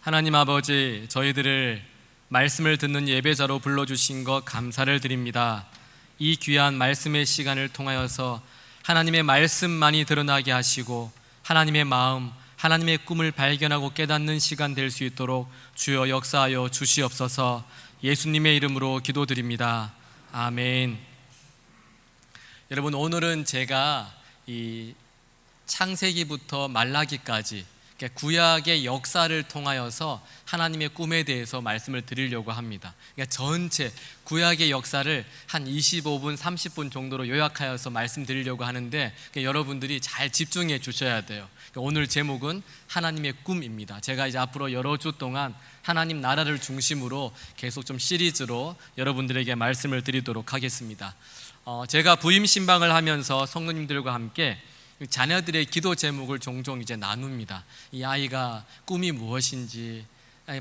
하나님 아버지, 저희들을 말씀을 듣는 예배자로 불러주신 것 감사를 드립니다. 이 귀한 말씀의 시간을 통하여서 하나님의 말씀만이 드러나게 하시고 하나님의 마음, 하나님의 꿈을 발견하고 깨닫는 시간 될 수 있도록 주여 역사하여 주시옵소서. 예수님의 이름으로 기도드립니다. 아멘. 여러분, 오늘은 제가 이 창세기부터 말라기까지 구약의 역사를 통하여서 하나님의 꿈에 대해서 말씀을 드리려고 합니다. 그러니까 전체 구약의 역사를 한 25분, 30분 정도로 요약하여서 말씀드리려고 하는데 여러분들이 잘 집중해 주셔야 돼요. 오늘 제목은 하나님의 꿈입니다. 제가 이제 앞으로 여러 주 동안 하나님 나라를 중심으로 계속 좀 시리즈로 여러분들에게 말씀을 드리도록 하겠습니다. 제가 부임 신방을 하면서 성도님들과 함께 자녀들의 기도 제목을 종종 이제 나눕니다. 이 아이가 꿈이 무엇인지,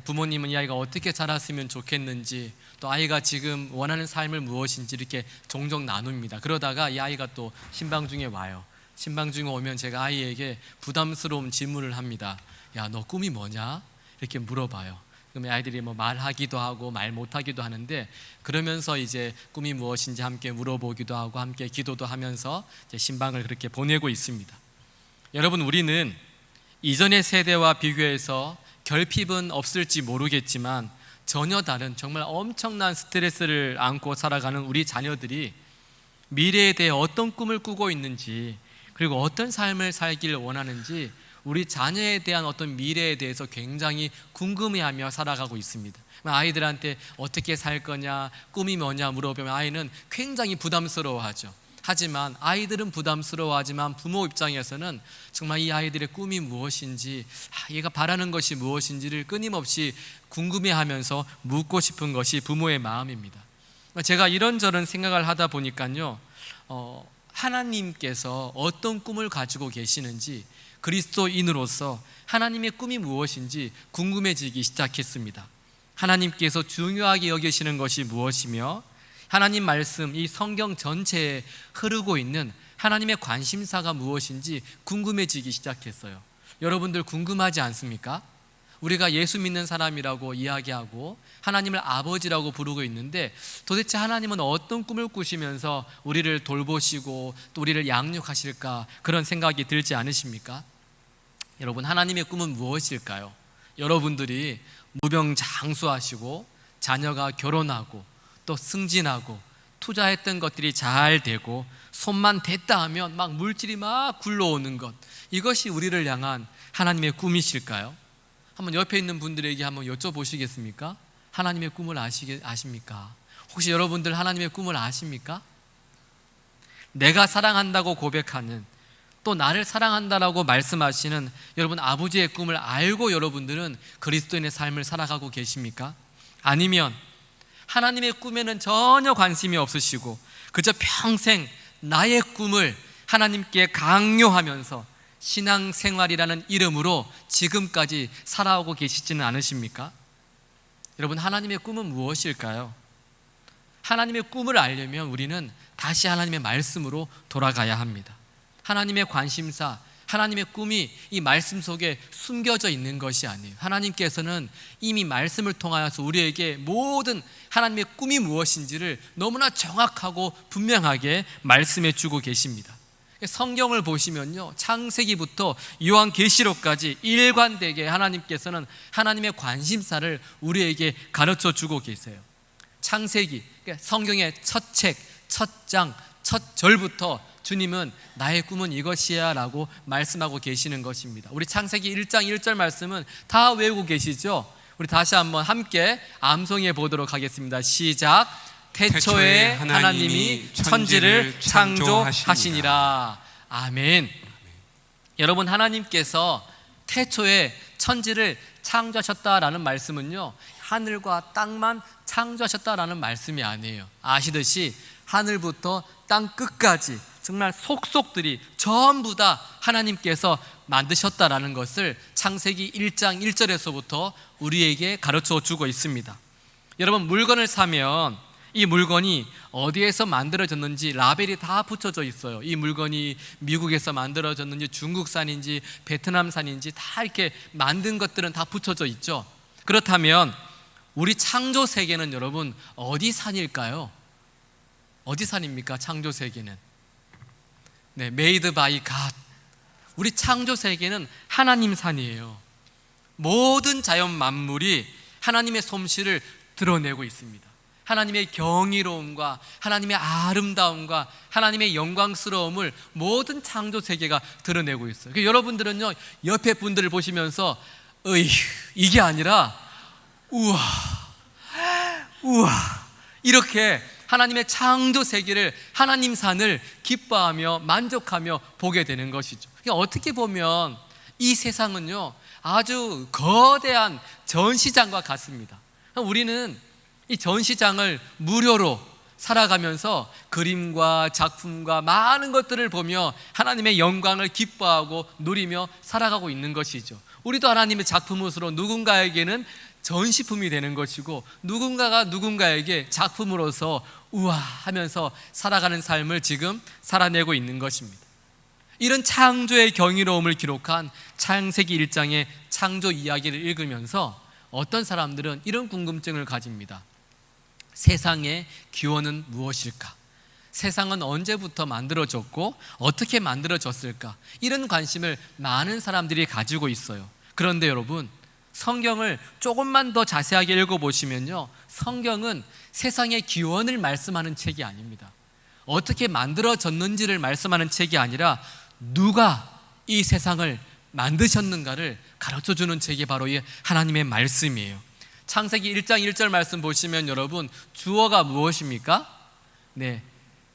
부모님은 이 아이가 어떻게 자랐으면 좋겠는지, 또 아이가 지금 원하는 삶을 무엇인지 이렇게 종종 나눕니다. 그러다가 이 아이가 또 신방 중에 와요. 신방 중에 오면 제가 아이에게 부담스러운 질문을 합니다. 야, 너 꿈이 뭐냐? 이렇게 물어봐요. 그러면 아이들이 뭐 말하기도 하고 말 못하기도 하는데, 그러면서 이제 꿈이 무엇인지 함께 물어보기도 하고 함께 기도도 하면서 이제 신방을 그렇게 보내고 있습니다. 여러분, 우리는 이전의 세대와 비교해서 결핍은 없을지 모르겠지만 전혀 다른 정말 엄청난 스트레스를 안고 살아가는 우리 자녀들이 미래에 대해 어떤 꿈을 꾸고 있는지, 그리고 어떤 삶을 살기를 원하는지 우리 자녀에 대한 어떤 미래에 대해서 굉장히 궁금해하며 살아가고 있습니다. 아이들한테 어떻게 살 거냐, 꿈이 뭐냐 물어보면 아이는 굉장히 부담스러워하죠. 하지만 아이들은 부담스러워하지만 부모 입장에서는 정말 이 아이들의 꿈이 무엇인지, 얘가 바라는 것이 무엇인지를 끊임없이 궁금해하면서 묻고 싶은 것이 부모의 마음입니다. 제가 이런저런 생각을 하다 보니까요, 하나님께서 어떤 꿈을 가지고 계시는지, 그리스도인으로서 하나님의 꿈이 무엇인지 궁금해지기 시작했습니다. 하나님께서 중요하게 여기시는 것이 무엇이며 하나님 말씀, 이 성경 전체에 흐르고 있는 하나님의 관심사가 무엇인지 궁금해지기 시작했어요. 여러분들 궁금하지 않습니까? 우리가 예수 믿는 사람이라고 이야기하고 하나님을 아버지라고 부르고 있는데, 도대체 하나님은 어떤 꿈을 꾸시면서 우리를 돌보시고 또 우리를 양육하실까, 그런 생각이 들지 않으십니까? 여러분, 하나님의 꿈은 무엇일까요? 여러분들이 무병장수하시고 자녀가 결혼하고 또 승진하고 투자했던 것들이 잘 되고 손만 댔다 하면 막 물질이 막 굴러오는 것, 이것이 우리를 향한 하나님의 꿈이실까요? 한번 옆에 있는 분들에게 한번 여쭤보시겠습니까? 하나님의 꿈을 아십니까? 혹시 여러분들 하나님의 꿈을 아십니까? 내가 사랑한다고 고백하는, 또 나를 사랑한다라고 말씀하시는 여러분 아버지의 꿈을 알고 여러분들은 그리스도인의 삶을 살아가고 계십니까? 아니면 하나님의 꿈에는 전혀 관심이 없으시고 그저 평생 나의 꿈을 하나님께 강요하면서 신앙생활이라는 이름으로 지금까지 살아오고 계시지는 않으십니까? 여러분, 하나님의 꿈은 무엇일까요? 하나님의 꿈을 알려면 우리는 다시 하나님의 말씀으로 돌아가야 합니다. 하나님의 관심사, 하나님의 꿈이 이 말씀 속에 숨겨져 있는 것이 아니에요. 하나님께서는 이미 말씀을 통하여서 우리에게 모든 하나님의 꿈이 무엇인지를 너무나 정확하고 분명하게 말씀해 주고 계십니다. 성경을 보시면요, 창세기부터 요한계시록까지 일관되게 하나님께서는 하나님의 관심사를 우리에게 가르쳐 주고 계세요. 창세기, 성경의 첫 책, 첫 장, 첫 절부터 주님은 나의 꿈은 이것이야 라고 말씀하고 계시는 것입니다. 우리 창세기 1장 1절 말씀은 다 외우고 계시죠? 우리 다시 한번 함께 암송해 보도록 하겠습니다. 시작. 태초에 하나님이 천지를 창조하시니라. 아멘. 여러분, 하나님께서 태초에 천지를 창조하셨다라는 말씀은요, 하늘과 땅만 창조하셨다라는 말씀이 아니에요. 아시듯이 하늘부터 땅 끝까지 정말 속속들이 전부 다 하나님께서 만드셨다라는 것을 창세기 1장 1절에서부터 우리에게 가르쳐 주고 있습니다. 여러분, 물건을 사면 이 물건이 어디에서 만들어졌는지 라벨이 다 붙여져 있어요. 이 물건이 미국에서 만들어졌는지 중국산인지 베트남산인지 다 이렇게 만든 것들은 다 붙여져 있죠. 그렇다면 우리 창조 세계는 여러분 어디 산일까요? 어디 산입니까? 창조 세계는 네, made by God. 우리 창조 세계는 하나님 산이에요. 모든 자연 만물이 하나님의 솜씨를 드러내고 있습니다. 하나님의 경이로움과 하나님의 아름다움과 하나님의 영광스러움을 모든 창조 세계가 드러내고 있어요. 여러분들은요, 옆에 분들을 보시면서 이게 아니라 우와 이렇게 하나님의 창조 세계를, 하나님 산을 기뻐하며 만족하며 보게 되는 것이죠. 그러니까 어떻게 보면 이 세상은요, 아주 거대한 전시장과 같습니다. 우리는 이 전시장을 무료로 살아가면서 그림과 작품과 많은 것들을 보며 하나님의 영광을 기뻐하고 누리며 살아가고 있는 것이죠. 우리도 하나님의 작품으로 누군가에게는 전시품이 되는 것이고, 누군가가 누군가에게 작품으로서 우와 하면서 살아가는 삶을 지금 살아내고 있는 것입니다. 이런 창조의 경이로움을 기록한 창세기 1장의 창조 이야기를 읽으면서 어떤 사람들은 이런 궁금증을 가집니다. 세상의 기원은 무엇일까? 세상은 언제부터 만들어졌고 어떻게 만들어졌을까? 이런 관심을 많은 사람들이 가지고 있어요. 그런데 여러분, 성경을 조금만 더 자세하게 읽어보시면요, 성경은 세상의 기원을 말씀하는 책이 아닙니다. 어떻게 만들어졌는지를 말씀하는 책이 아니라 누가 이 세상을 만드셨는가를 가르쳐주는 책이 바로 이 하나님의 말씀이에요. 창세기 1장 1절 말씀 보시면 여러분, 주어가 무엇입니까? 네,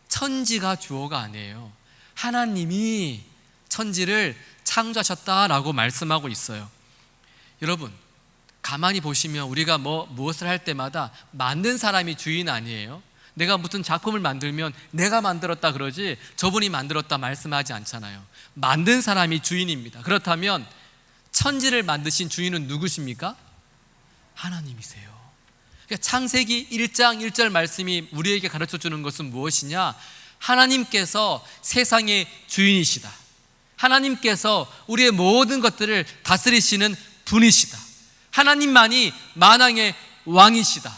천지가 주어가 아니에요. 하나님이 천지를 창조하셨다라고 말씀하고 있어요. 여러분, 가만히 보시면 우리가 무엇을 할 때마다 만든 사람이 주인 아니에요. 내가 무슨 작품을 만들면 내가 만들었다 그러지 저분이 만들었다 말씀하지 않잖아요. 만든 사람이 주인입니다. 그렇다면 천지를 만드신 주인은 누구십니까? 하나님이세요. 그러니까 창세기 1장 1절 말씀이 우리에게 가르쳐주는 것은 무엇이냐? 하나님께서 세상의 주인이시다. 하나님께서 우리의 모든 것들을 다스리시는 분이시다. 하나님만이 만왕의 왕이시다.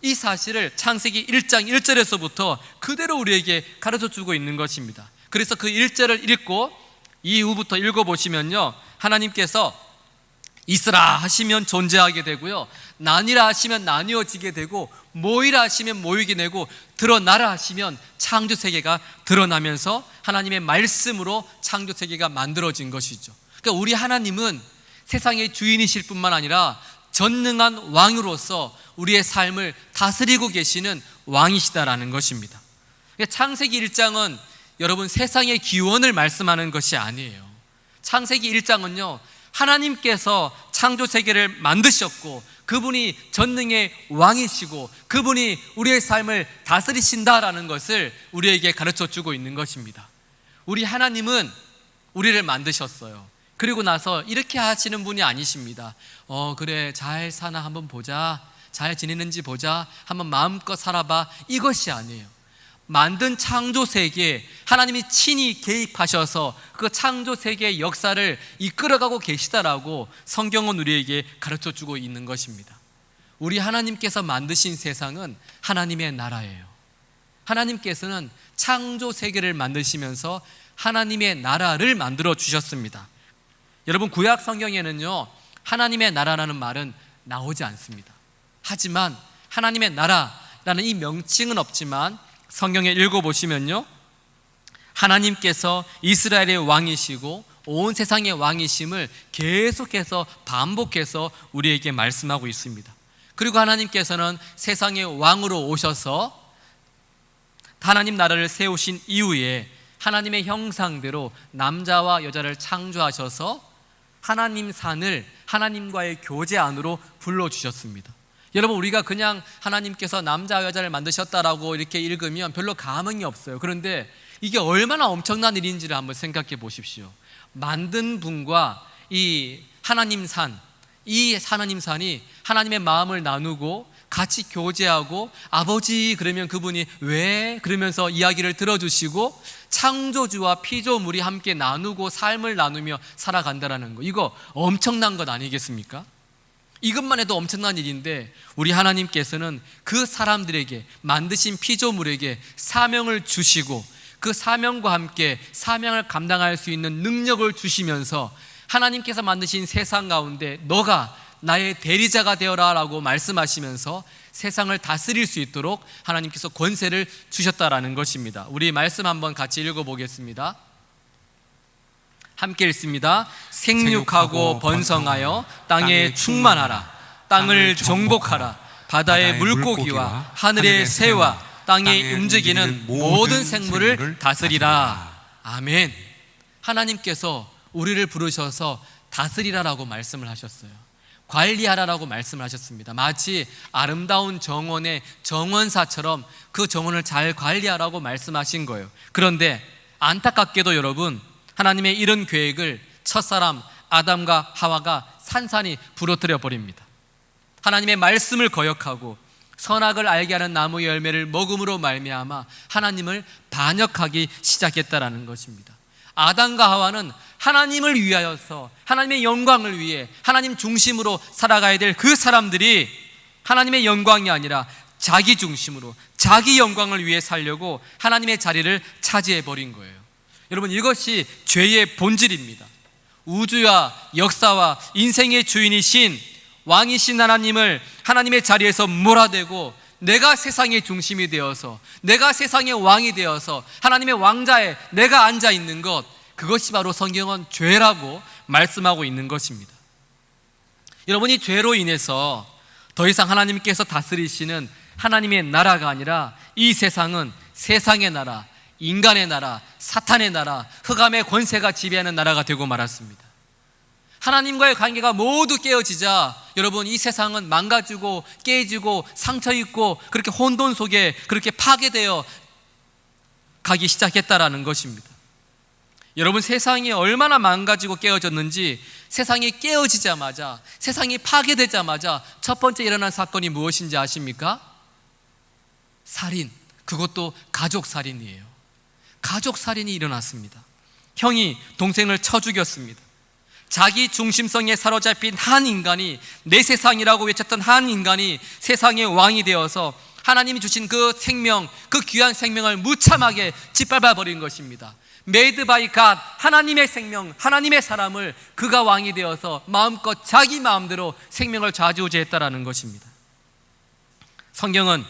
이 사실을 창세기 1장 1절에서부터 그대로 우리에게 가르쳐주고 있는 것입니다. 그래서 그 1절을 읽고 이후부터 읽어보시면요, 하나님께서 있으라 하시면 존재하게 되고요, 나뉘라 하시면 나뉘어지게 되고, 모이라 하시면 모이게 되고, 드러나라 하시면 창조 세계가 드러나면서 하나님의 말씀으로 창조 세계가 만들어진 것이죠. 그러니까 우리 하나님은 세상의 주인이실 뿐만 아니라 전능한 왕으로서 우리의 삶을 다스리고 계시는 왕이시다라는 것입니다. 그러니까 창세기 1장은 여러분 세상의 기원을 말씀하는 것이 아니에요. 창세기 1장은요, 하나님께서 창조 세계를 만드셨고 그분이 전능의 왕이시고 그분이 우리의 삶을 다스리신다라는 것을 우리에게 가르쳐주고 있는 것입니다. 우리 하나님은 우리를 만드셨어요. 그리고 나서 이렇게 하시는 분이 아니십니다. 그래, 잘 사나 한번 보자, 잘 지내는지 보자, 한번 마음껏 살아봐, 이것이 아니에요. 만든 창조 세계에 하나님이 친히 개입하셔서 그 창조 세계의 역사를 이끌어가고 계시다라고 성경은 우리에게 가르쳐주고 있는 것입니다. 우리 하나님께서 만드신 세상은 하나님의 나라예요. 하나님께서는 창조 세계를 만드시면서 하나님의 나라를 만들어 주셨습니다. 여러분, 구약 성경에는요, 하나님의 나라라는 말은 나오지 않습니다. 하지만 하나님의 나라라는 이 명칭은 없지만 성경에 읽어보시면요, 하나님께서 이스라엘의 왕이시고 온 세상의 왕이심을 계속해서 반복해서 우리에게 말씀하고 있습니다. 그리고 하나님께서는 세상의 왕으로 오셔서 하나님 나라를 세우신 이후에 하나님의 형상대로 남자와 여자를 창조하셔서 하나님 산을 하나님과의 교제 안으로 불러주셨습니다. 여러분, 우리가 그냥 하나님께서 남자와 여자를 만드셨다라고 이렇게 읽으면 별로 감흥이 없어요. 그런데 이게 얼마나 엄청난 일인지를 한번 생각해 보십시오. 만든 분과 이 하나님 산, 이 하나님 산이 하나님의 마음을 나누고 같이 교제하고, 아버지 그러면 그분이 왜? 그러면서 이야기를 들어주시고 창조주와 피조물이 함께 나누고 삶을 나누며 살아간다라는 거, 이거 엄청난 것 아니겠습니까? 이것만 해도 엄청난 일인데 우리 하나님께서는 그 사람들에게, 만드신 피조물에게 사명을 주시고 그 사명과 함께 사명을 감당할 수 있는 능력을 주시면서 하나님께서 만드신 세상 가운데 너가 나의 대리자가 되어라 라고 말씀하시면서 세상을 다스릴 수 있도록 하나님께서 권세를 주셨다라는 것입니다. 우리 말씀 한번 같이 읽어보겠습니다. 함께 읽습니다. 생육하고 번성하여 땅에 충만하라. 땅을 정복하라. 바다의 물고기와 하늘의 새와 땅에 움직이는 모든 생물을 다스리라. 아멘. 하나님께서 우리를 부르셔서 다스리라라고 말씀을 하셨어요. 관리하라라고 말씀을 하셨습니다. 마치 아름다운 정원의 정원사처럼 그 정원을 잘 관리하라고 말씀하신 거예요. 그런데 안타깝게도 여러분, 하나님의 이런 계획을 첫사람 아담과 하와가 산산이 부러뜨려 버립니다. 하나님의 말씀을 거역하고 선악을 알게 하는 나무의 열매를 먹음으로 말미암아 하나님을 반역하기 시작했다라는 것입니다. 아담과 하와는 하나님을 위하여서 하나님의 영광을 위해 하나님 중심으로 살아가야 될 그 사람들이 하나님의 영광이 아니라 자기 중심으로 자기 영광을 위해 살려고 하나님의 자리를 차지해 버린 거예요. 여러분, 이것이 죄의 본질입니다. 우주와 역사와 인생의 주인이신 왕이신 하나님을 하나님의 자리에서 몰아대고 내가 세상의 중심이 되어서, 내가 세상의 왕이 되어서 하나님의 왕자에 내가 앉아 있는 것, 그것이 바로 성경은 죄라고 말씀하고 있는 것입니다. 여러분이 죄로 인해서 더 이상 하나님께서 다스리시는 하나님의 나라가 아니라 이 세상은 세상의 나라, 인간의 나라, 사탄의 나라, 흑암의 권세가 지배하는 나라가 되고 말았습니다. 하나님과의 관계가 모두 깨어지자 여러분, 이 세상은 망가지고 깨지고 상처있고 그렇게 혼돈 속에 그렇게 파괴되어 가기 시작했다라는 것입니다. 여러분, 세상이 얼마나 망가지고 깨어졌는지, 세상이 깨어지자마자, 세상이 파괴되자마자 첫 번째 일어난 사건이 무엇인지 아십니까? 살인, 그것도 가족살인이에요. 가족살인이 일어났습니다. 형이 동생을 쳐 죽였습니다. 자기 중심성에 사로잡힌 한 인간이, 내 세상이라고 외쳤던 한 인간이 세상의 왕이 되어서 하나님이 주신 그 생명, 그 귀한 생명을 무참하게 짓밟아 버린 것입니다. Made by God, 하나님의 생명, 하나님의 사람을 그가 왕이 되어서 마음껏 자기 마음대로 생명을 좌지우지했다라는 것입니다. 성경은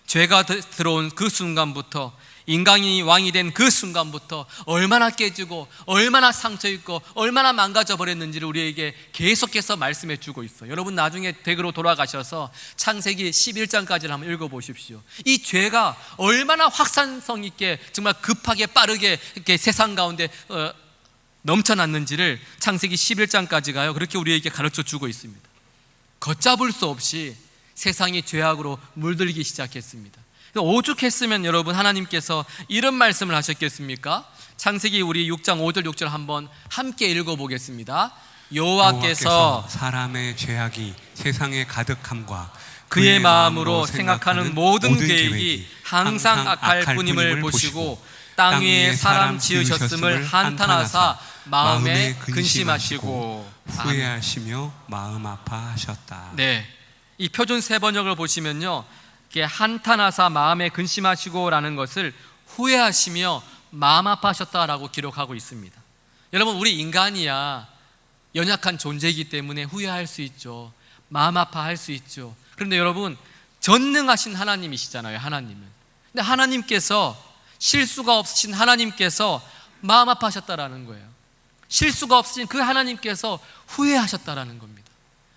죄가 들어온 그 순간부터, 인간이 왕이 된 그 순간부터 얼마나 깨지고 얼마나 상처있고 얼마나 망가져 버렸는지를 우리에게 계속해서 말씀해 주고 있어요. 여러분, 나중에 댁으로 돌아가셔서 창세기 11장까지를 한번 읽어보십시오. 이 죄가 얼마나 확산성 있게 정말 급하게 빠르게 이렇게 세상 가운데 넘쳐났는지를 창세기 11장까지가요 그렇게 우리에게 가르쳐 주고 있습니다. 걷잡을 수 없이 세상이 죄악으로 물들기 시작했습니다. 오죽했으면 여러분, 하나님께서 이런 말씀을 하셨겠습니까? 창세기 우리 6장 5절 6절 한번 함께 읽어보겠습니다. 여호와께서 사람의 죄악이 세상에 가득함과 그의 마음으로 생각하는 모든 계획이 항상 악할 뿐임을 보시고 땅 위에 사람 지으셨음을 한탄하사 마음에 근심하시고 후회하시며 마음 아파하셨다. 네, 이 표준 세 번역을 보시면요, 한탄하사 마음에 근심하시고 라는 것을 후회하시며 마음 아파하셨다라고 기록하고 있습니다. 여러분, 우리 인간이야 연약한 존재이기 때문에 후회할 수 있죠. 마음 아파할 수 있죠. 그런데 여러분, 전능하신 하나님이시잖아요. 하나님은. 근데 하나님께서, 실수가 없으신 하나님께서 마음 아파하셨다라는 거예요. 실수가 없으신 그 하나님께서 후회하셨다라는 겁니다.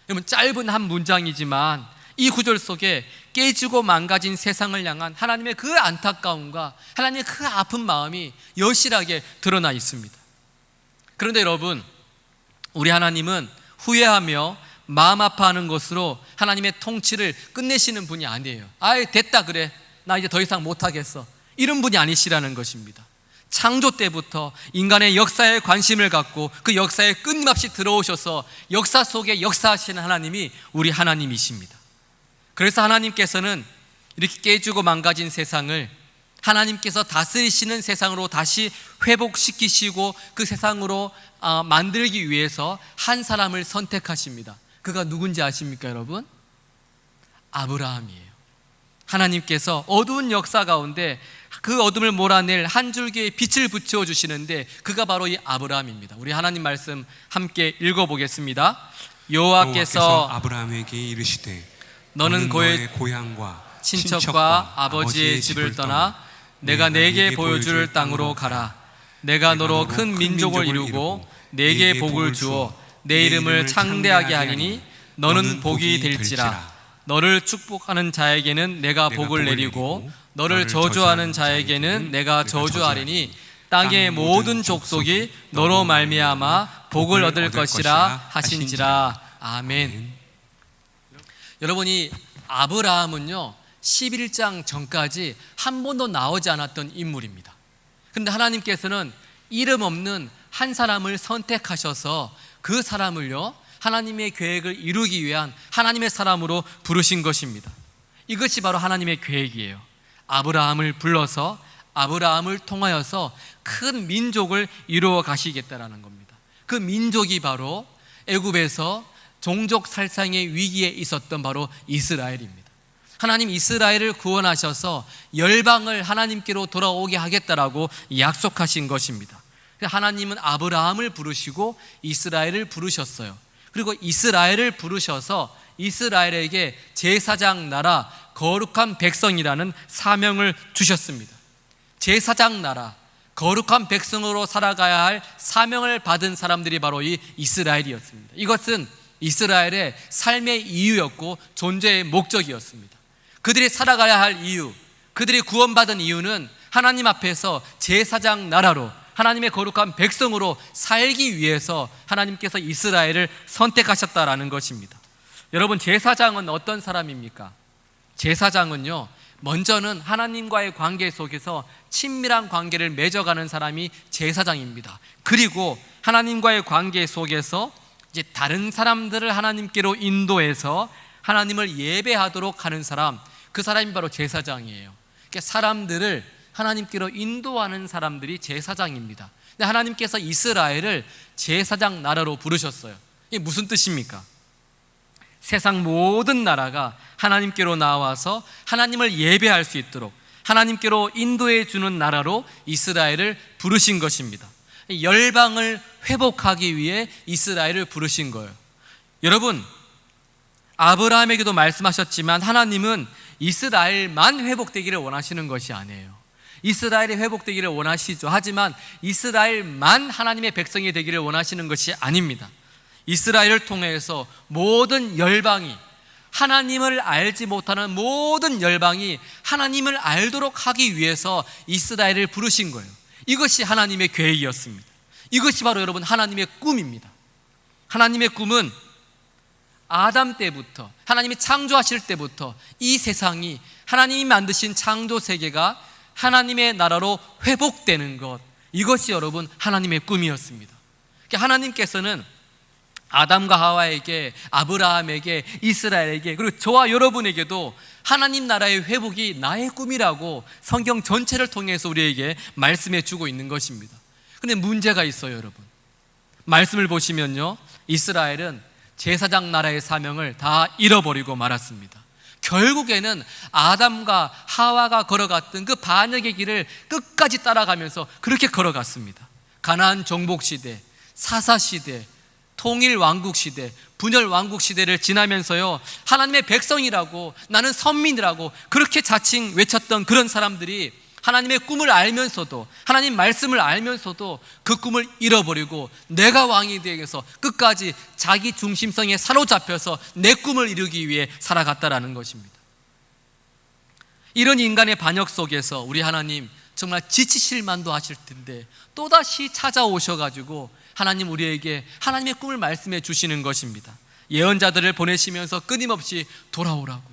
여러분, 짧은 한 문장이지만 이 구절 속에 깨지고 망가진 세상을 향한 하나님의 그 안타까움과 하나님의 그 아픈 마음이 여실하게 드러나 있습니다. 그런데 여러분, 우리 하나님은 후회하며 마음 아파하는 것으로 하나님의 통치를 끝내시는 분이 아니에요. 아예 됐다 그래, 나 이제 더 이상 못하겠어, 이런 분이 아니시라는 것입니다. 창조 때부터 인간의 역사에 관심을 갖고 그 역사에 끊임없이 들어오셔서 역사 속에 역사하시는 하나님이 우리 하나님이십니다. 그래서 하나님께서는 이렇게 깨지고 망가진 세상을 하나님께서 다스리시는 세상으로 다시 회복시키시고 그 세상으로 만들기 위해서 한 사람을 선택하십니다. 그가 누군지 아십니까 여러분? 아브라함이에요. 하나님께서 어두운 역사 가운데 그 어둠을 몰아낼 한 줄기의 빛을 비춰주시는데 그가 바로 이 아브라함입니다. 우리 하나님 말씀 함께 읽어보겠습니다. 여호와께서 아브라함에게 이르시되 너는 너의 고향과 친척과 아버지의 집을 떠나 내가 내게 보여줄 땅으로 가라. 내가 너로 큰 민족을 이루고 내게 복을 주어 내 이름을 창대하게 하리니 너는 복이 될지라. 너를 축복하는 자에게는 내가 복을 내리고 너를 저주하는 자에게는 내가 저주하리니 땅의 모든 족속이 너로 말미암아 복을 얻을 것이라 하신지라. 아멘. 여러분이 아브라함은요 11장 전까지 한 번도 나오지 않았던 인물입니다. 그런데 하나님께서는 이름 없는 한 사람을 선택하셔서 그 사람을요 하나님의 계획을 이루기 위한 하나님의 사람으로 부르신 것입니다. 이것이 바로 하나님의 계획이에요. 아브라함을 불러서 아브라함을 통하여서 큰 민족을 이루어 가시겠다라는 겁니다. 그 민족이 바로 애굽에서 종족 살상의 위기에 있었던 바로 이스라엘입니다. 하나님 이스라엘을 구원하셔서 열방을 하나님께로 돌아오게 하겠다라고 약속하신 것입니다. 하나님은 아브라함을 부르시고 이스라엘을 부르셨어요. 그리고 이스라엘을 부르셔서 이스라엘에게 제사장 나라 거룩한 백성이라는 사명을 주셨습니다. 제사장 나라 거룩한 백성으로 살아가야 할 사명을 받은 사람들이 바로 이 이스라엘이었습니다. 이것은 이스라엘의 삶의 이유였고 존재의 목적이었습니다. 그들이 살아가야 할 이유, 그들이 구원받은 이유는 하나님 앞에서 제사장 나라로 하나님의 거룩한 백성으로 살기 위해서 하나님께서 이스라엘을 선택하셨다라는 것입니다. 여러분 제사장은 어떤 사람입니까? 제사장은요 먼저는 하나님과의 관계 속에서 친밀한 관계를 맺어가는 사람이 제사장입니다. 그리고 하나님과의 관계 속에서 이제 다른 사람들을 하나님께로 인도해서 하나님을 예배하도록 하는 사람, 그 사람이 바로 제사장이에요. 그러니까 사람들을 하나님께로 인도하는 사람들이 제사장입니다. 근데 하나님께서 이스라엘을 제사장 나라로 부르셨어요. 이게 무슨 뜻입니까? 세상 모든 나라가 하나님께로 나와서 하나님을 예배할 수 있도록 하나님께로 인도해 주는 나라로 이스라엘을 부르신 것입니다. 열방을 회복하기 위해 이스라엘을 부르신 거예요. 여러분 아브라함에게도 말씀하셨지만 하나님은 이스라엘만 회복되기를 원하시는 것이 아니에요. 이스라엘이 회복되기를 원하시죠. 하지만 이스라엘만 하나님의 백성이 되기를 원하시는 것이 아닙니다. 이스라엘을 통해서 모든 열방이 하나님을 알지 못하는 모든 열방이 하나님을 알도록 하기 위해서 이스라엘을 부르신 거예요. 이것이 하나님의 계획이었습니다. 이것이 바로 여러분 하나님의 꿈입니다. 하나님의 꿈은 아담 때부터 하나님이 창조하실 때부터 이 세상이 하나님이 만드신 창조 세계가 하나님의 나라로 회복되는 것, 이것이 여러분 하나님의 꿈이었습니다. 하나님께서는 아담과 하와에게, 아브라함에게, 이스라엘에게, 그리고 저와 여러분에게도 하나님 나라의 회복이 나의 꿈이라고 성경 전체를 통해서 우리에게 말씀해 주고 있는 것입니다. 그런데 문제가 있어요 여러분. 말씀을 보시면요 이스라엘은 제사장 나라의 사명을 다 잃어버리고 말았습니다. 결국에는 아담과 하와가 걸어갔던 그 반역의 길을 끝까지 따라가면서 그렇게 걸어갔습니다. 가나안 정복 시대, 사사 시대, 통일 왕국 시대, 분열 왕국 시대를 지나면서요 하나님의 백성이라고, 나는 선민이라고 그렇게 자칭 외쳤던 그런 사람들이 하나님의 꿈을 알면서도, 하나님 말씀을 알면서도 그 꿈을 잃어버리고 내가 왕이 되기 위해서 끝까지 자기 중심성에 사로잡혀서 내 꿈을 이루기 위해 살아갔다라는 것입니다. 이런 인간의 반역 속에서 우리 하나님 정말 지치실 만도 하실 텐데 또다시 찾아오셔가지고 하나님 우리에게 하나님의 꿈을 말씀해 주시는 것입니다. 예언자들을 보내시면서 끊임없이 돌아오라고,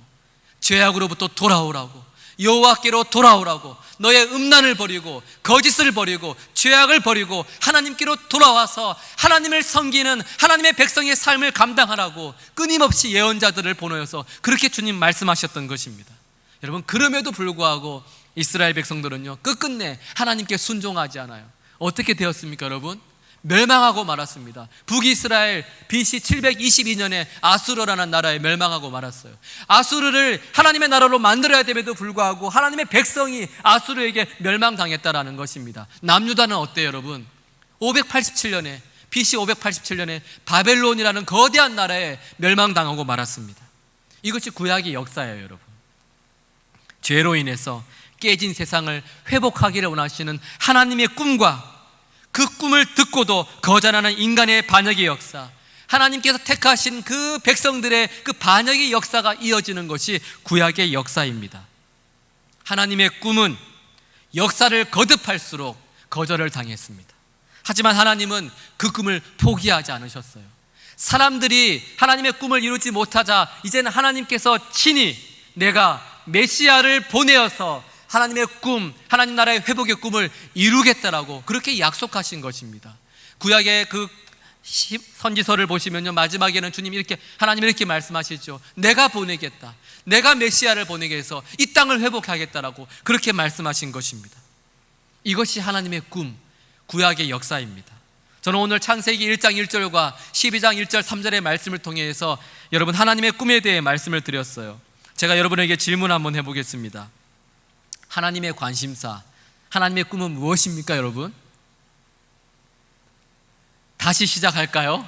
죄악으로부터 돌아오라고, 여호와께로 돌아오라고, 너의 음란을 버리고 거짓을 버리고 죄악을 버리고 하나님께로 돌아와서 하나님을 섬기는 하나님의 백성의 삶을 감당하라고 끊임없이 예언자들을 보내어서 그렇게 주님 말씀하셨던 것입니다. 여러분 그럼에도 불구하고 이스라엘 백성들은요 끝끝내 하나님께 순종하지 않아요. 어떻게 되었습니까 여러분? 멸망하고 말았습니다. 북이스라엘 BC 722년에 아수르라는 나라에 멸망하고 말았어요. 아수르를 하나님의 나라로 만들어야 됨에도 불구하고 하나님의 백성이 아수르에게 멸망당했다라는 것입니다. 남유다는 어때요, 여러분? 587년에 BC 587년에 바벨론이라는 거대한 나라에 멸망당하고 말았습니다. 이것이 구약의 역사예요, 여러분. 죄로 인해서 깨진 세상을 회복하기를 원하시는 하나님의 꿈과 그 꿈을 듣고도 거절하는 인간의 반역의 역사, 하나님께서 택하신 그 백성들의 그 반역의 역사가 이어지는 것이 구약의 역사입니다. 하나님의 꿈은 역사를 거듭할수록 거절을 당했습니다. 하지만 하나님은 그 꿈을 포기하지 않으셨어요. 사람들이 하나님의 꿈을 이루지 못하자 이제는 하나님께서 친히 내가 메시아를 보내어서 하나님의 꿈, 하나님 나라의 회복의 꿈을 이루겠다라고 그렇게 약속하신 것입니다. 구약의 그 선지서를 보시면요, 마지막에는 주님이 이렇게, 하나님이 이렇게 말씀하시죠. 내가 보내겠다, 내가 메시아를 보내게 해서 이 땅을 회복하겠다라고 그렇게 말씀하신 것입니다. 이것이 하나님의 꿈, 구약의 역사입니다. 저는 오늘 창세기 1장 1절과 12장 1절 3절의 말씀을 통해서 여러분 하나님의 꿈에 대해 말씀을 드렸어요. 제가 여러분에게 질문 한번 해보겠습니다. 하나님의 관심사, 하나님의 꿈은 무엇입니까, 여러분? 다시 시작할까요?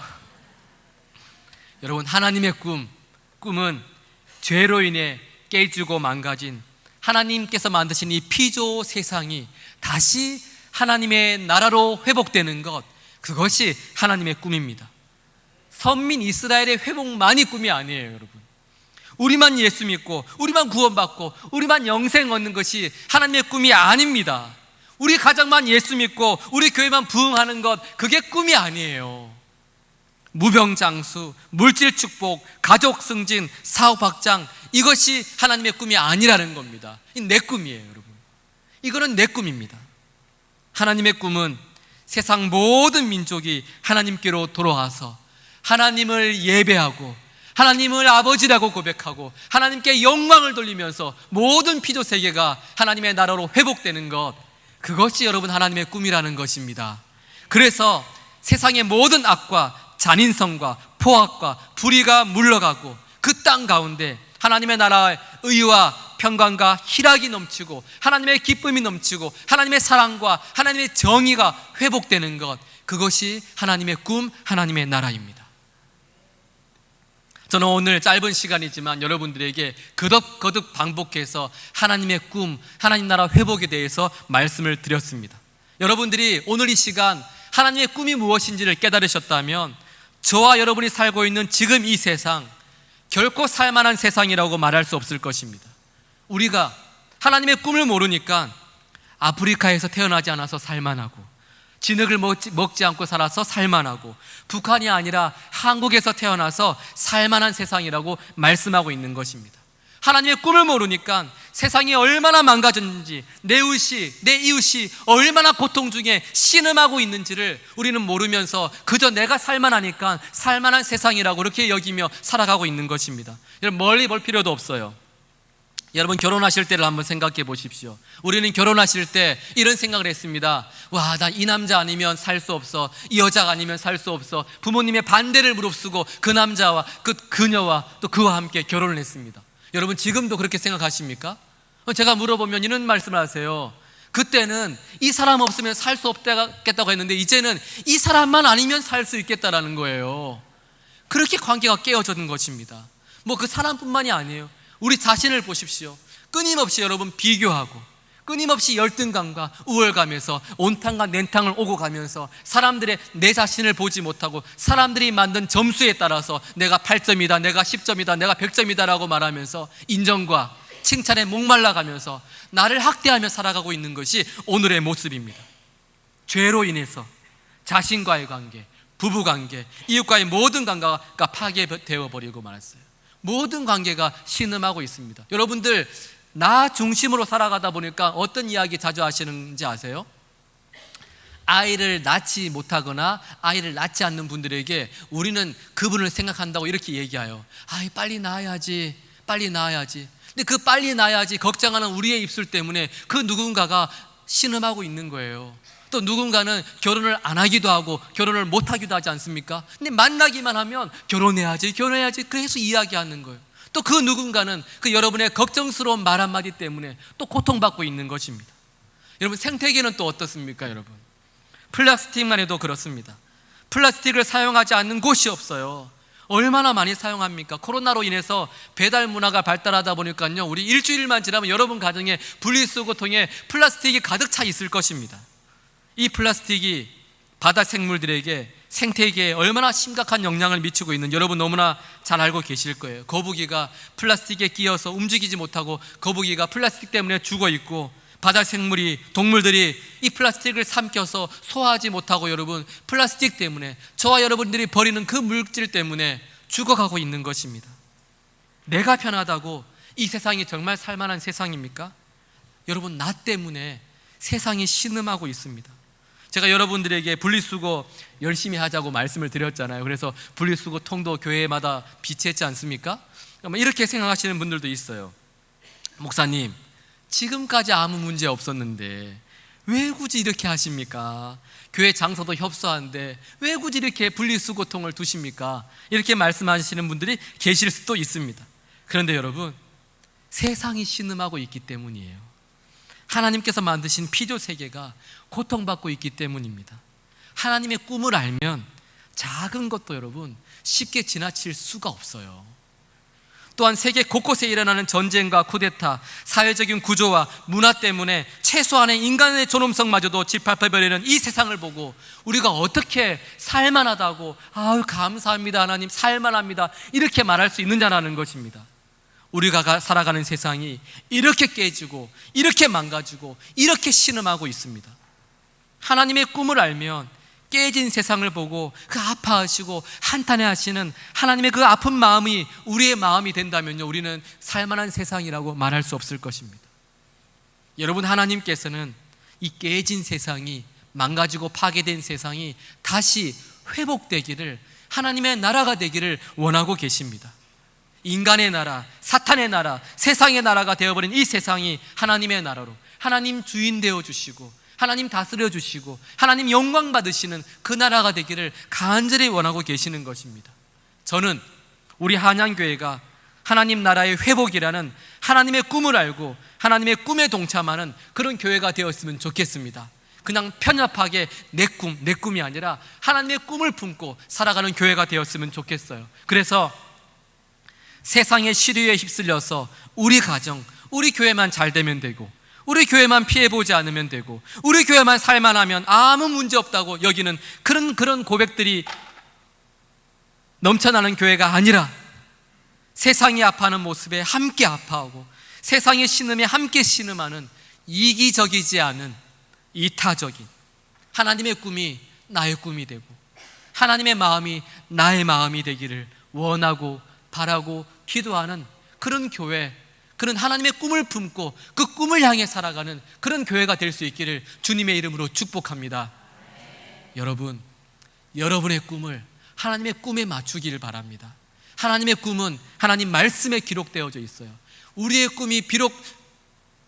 여러분, 하나님의 꿈은 죄로 인해 깨지고 망가진 하나님께서 만드신 이 피조 세상이 다시 하나님의 나라로 회복되는 것, 그것이 하나님의 꿈입니다. 선민 이스라엘의 회복만이 꿈이 아니에요, 여러분. 우리만 예수 믿고 우리만 구원받고 우리만 영생 얻는 것이 하나님의 꿈이 아닙니다. 우리 가정만 예수 믿고 우리 교회만 부흥하는 것, 그게 꿈이 아니에요. 무병장수, 물질 축복, 가족 승진, 사업 확장, 이것이 하나님의 꿈이 아니라는 겁니다. 이 내 꿈이에요, 여러분. 이거는 내 꿈입니다. 하나님의 꿈은 세상 모든 민족이 하나님께로 돌아와서 하나님을 예배하고 하나님을 아버지라고 고백하고 하나님께 영광을 돌리면서 모든 피조 세계가 하나님의 나라로 회복되는 것, 그것이 여러분 하나님의 꿈이라는 것입니다. 그래서 세상의 모든 악과 잔인성과 포악과 불의가 물러가고 그 땅 가운데 하나님의 나라의 의와 평강과 희락이 넘치고 하나님의 기쁨이 넘치고 하나님의 사랑과 하나님의 정의가 회복되는 것, 그것이 하나님의 꿈, 하나님의 나라입니다. 저는 오늘 짧은 시간이지만 여러분들에게 거듭 반복해서 하나님의 꿈, 하나님 나라 회복에 대해서 말씀을 드렸습니다. 여러분들이 오늘 이 시간 하나님의 꿈이 무엇인지를 깨달으셨다면 저와 여러분이 살고 있는 지금 이 세상, 결코 살만한 세상이라고 말할 수 없을 것입니다. 우리가 하나님의 꿈을 모르니까 아프리카에서 태어나지 않아서 살만하고, 진흙을 먹지 않고 살아서 살만하고, 북한이 아니라 한국에서 태어나서 살만한 세상이라고 말씀하고 있는 것입니다. 하나님의 꿈을 모르니까 세상이 얼마나 망가졌는지, 내 이웃이 얼마나 고통 중에 신음하고 있는지를 우리는 모르면서 그저 내가 살만하니까 살만한 세상이라고 그렇게 여기며 살아가고 있는 것입니다. 여러분, 멀리 볼 필요도 없어요. 여러분, 결혼하실 때를 한번 생각해 보십시오. 우리는 결혼하실 때 이런 생각을 했습니다. 와, 나 이 남자 아니면 살 수 없어, 이 여자가 아니면 살 수 없어. 부모님의 반대를 무릅쓰고 그 남자와 그녀와 또 그와 함께 결혼을 했습니다. 여러분, 지금도 그렇게 생각하십니까? 제가 물어보면 이런 말씀을 하세요. 그때는 이 사람 없으면 살 수 없겠다고 했는데 이제는 이 사람만 아니면 살 수 있겠다라는 거예요. 그렇게 관계가 깨어지는 것입니다. 뭐 그 사람뿐만이 아니에요. 우리 자신을 보십시오. 끊임없이 여러분 비교하고, 끊임없이 열등감과 우월감에서 온탕과 냉탕을 오고 가면서 사람들의 내 자신을 보지 못하고 사람들이 만든 점수에 따라서 내가 8점이다, 내가 10점이다, 내가 100점이다 라고 말하면서 인정과 칭찬에 목말라 가면서 나를 학대하며 살아가고 있는 것이 오늘의 모습입니다. 죄로 인해서 자신과의 관계, 부부관계, 이웃과의 모든 관계가 파괴되어 버리고 말았어요. 모든 관계가 신음하고 있습니다. 여러분들, 나 중심으로 살아가다 보니까 어떤 이야기 자주 하시는지 아세요? 아이를 낳지 못하거나 아이를 낳지 않는 분들에게 우리는 그분을 생각한다고 이렇게 얘기해요. 아이, 빨리 낳아야지, 빨리 낳아야지. 근데 그 빨리 낳아야지 걱정하는 우리의 입술 때문에 그 누군가가 신음하고 있는 거예요. 또 누군가는 결혼을 안 하기도 하고 결혼을 못 하기도 하지 않습니까? 근데 만나기만 하면 결혼해야지 그래서 이야기하는 거예요. 또 그 누군가는 그 여러분의 걱정스러운 말 한마디 때문에 또 고통받고 있는 것입니다. 여러분, 생태계는 또 어떻습니까? 여러분, 플라스틱만 해도 그렇습니다. 플라스틱을 사용하지 않는 곳이 없어요. 얼마나 많이 사용합니까? 코로나로 인해서 배달 문화가 발달하다 보니까요, 우리 일주일만 지나면 여러분 가정에 분리수거통에 플라스틱이 가득 차 있을 것입니다. 이 플라스틱이 바다 생물들에게 생태계에 얼마나 심각한 영향을 미치고 있는 여러분 너무나 잘 알고 계실 거예요. 거북이가 플라스틱에 끼어서 움직이지 못하고 거북이가 플라스틱 때문에 죽어 있고, 바다 생물이, 동물들이 이 플라스틱을 삼켜서 소화하지 못하고 여러분 플라스틱 때문에 저와 여러분들이 버리는 그 물질 때문에 죽어가고 있는 것입니다. 내가 편하다고 이 세상이 정말 살만한 세상입니까? 여러분, 나 때문에 세상이 신음하고 있습니다. 제가 여러분들에게 분리수거 열심히 하자고 말씀을 드렸잖아요. 그래서 분리수거 통도 교회마다 비치했지 않습니까? 이렇게 생각하시는 분들도 있어요. 목사님, 지금까지 아무 문제 없었는데 왜 굳이 이렇게 하십니까? 교회 장소도 협소한데 왜 굳이 이렇게 분리수거통을 두십니까? 이렇게 말씀하시는 분들이 계실 수도 있습니다. 그런데 여러분, 세상이 신음하고 있기 때문이에요. 하나님께서 만드신 피조 세계가 고통받고 있기 때문입니다. 하나님의 꿈을 알면 작은 것도 여러분 쉽게 지나칠 수가 없어요. 또한 세계 곳곳에 일어나는 전쟁과 쿠데타, 사회적인 구조와 문화 때문에 최소한의 인간의 존엄성마저도 짓밟혀버리는 이 세상을 보고 우리가 어떻게 살만하다고, 아유 감사합니다 하나님, 살만합니다 이렇게 말할 수 있느냐라는 것입니다. 우리가 살아가는 세상이 이렇게 깨지고 이렇게 망가지고 이렇게 신음하고 있습니다. 하나님의 꿈을 알면 깨진 세상을 보고 그 아파하시고 한탄해하시는 하나님의 그 아픈 마음이 우리의 마음이 된다면요, 우리는 살만한 세상이라고 말할 수 없을 것입니다. 여러분, 하나님께서는 이 깨진 세상이, 망가지고 파괴된 세상이 다시 회복되기를, 하나님의 나라가 되기를 원하고 계십니다. 인간의 나라, 사탄의 나라, 세상의 나라가 되어버린 이 세상이 하나님의 나라로, 하나님 주인 되어주시고 하나님 다스려 주시고 하나님 영광 받으시는 그 나라가 되기를 간절히 원하고 계시는 것입니다. 저는 우리 한양교회가 하나님 나라의 회복이라는 하나님의 꿈을 알고 하나님의 꿈에 동참하는 그런 교회가 되었으면 좋겠습니다. 그냥 편협하게 내 꿈이 아니라 하나님의 꿈을 품고 살아가는 교회가 되었으면 좋겠어요. 그래서 세상의 시류에 휩쓸려서 우리 가정, 우리 교회만 잘 되면 되고, 우리 교회만 피해보지 않으면 되고, 우리 교회만 살만하면 아무 문제 없다고 여기는 그런 고백들이 넘쳐나는 교회가 아니라, 세상이 아파하는 모습에 함께 아파하고 세상의 신음에 함께 신음하는 이기적이지 않은 이타적인 하나님의 꿈이 나의 꿈이 되고 하나님의 마음이 나의 마음이 되기를 원하고 바라고 기도하는 그런 교회, 그런 하나님의 꿈을 품고 그 꿈을 향해 살아가는 그런 교회가 될 수 있기를 주님의 이름으로 축복합니다. 여러분, 여러분의 꿈을 하나님의 꿈에 맞추기를 바랍니다. 하나님의 꿈은 하나님 말씀에 기록되어져 있어요. 우리의 꿈이 비록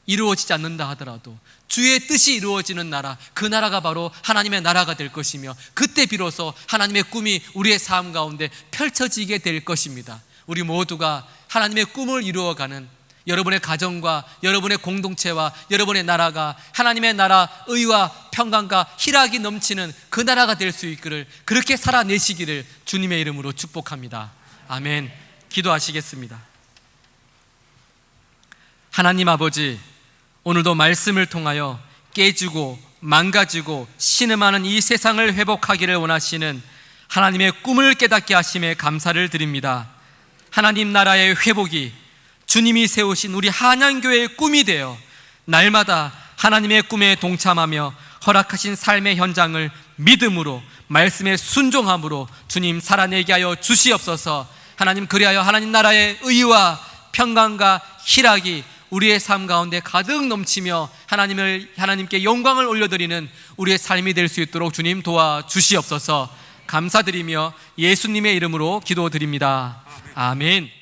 이루어지지 않는다 하더라도 주의 뜻이 이루어지는 나라, 그 나라가 바로 하나님의 나라가 될 것이며, 그때 비로소 하나님의 꿈이 우리의 삶 가운데 펼쳐지게 될 것입니다. 우리 모두가 하나님의 꿈을 이루어가는 여러분의 가정과 여러분의 공동체와 여러분의 나라가 하나님의 나라 의와 평강과 희락이 넘치는 그 나라가 될 수 있기를, 그렇게 살아내시기를 주님의 이름으로 축복합니다. 아멘. 기도하시겠습니다. 하나님 아버지, 오늘도 말씀을 통하여 깨지고 망가지고 신음하는 이 세상을 회복하기를 원하시는 하나님의 꿈을 깨닫게 하심에 감사를 드립니다. 하나님 나라의 회복이 주님이 세우신 우리 한양교회의 꿈이 되어 날마다 하나님의 꿈에 동참하며 허락하신 삶의 현장을 믿음으로, 말씀에 순종함으로 주님 살아내게 하여 주시옵소서. 하나님, 그리하여 하나님 나라의 의와 평강과 희락이 우리의 삶 가운데 가득 넘치며 하나님께 영광을 올려드리는 우리의 삶이 될 수 있도록 주님 도와주시옵소서. 감사드리며 예수님의 이름으로 기도드립니다. 아멘.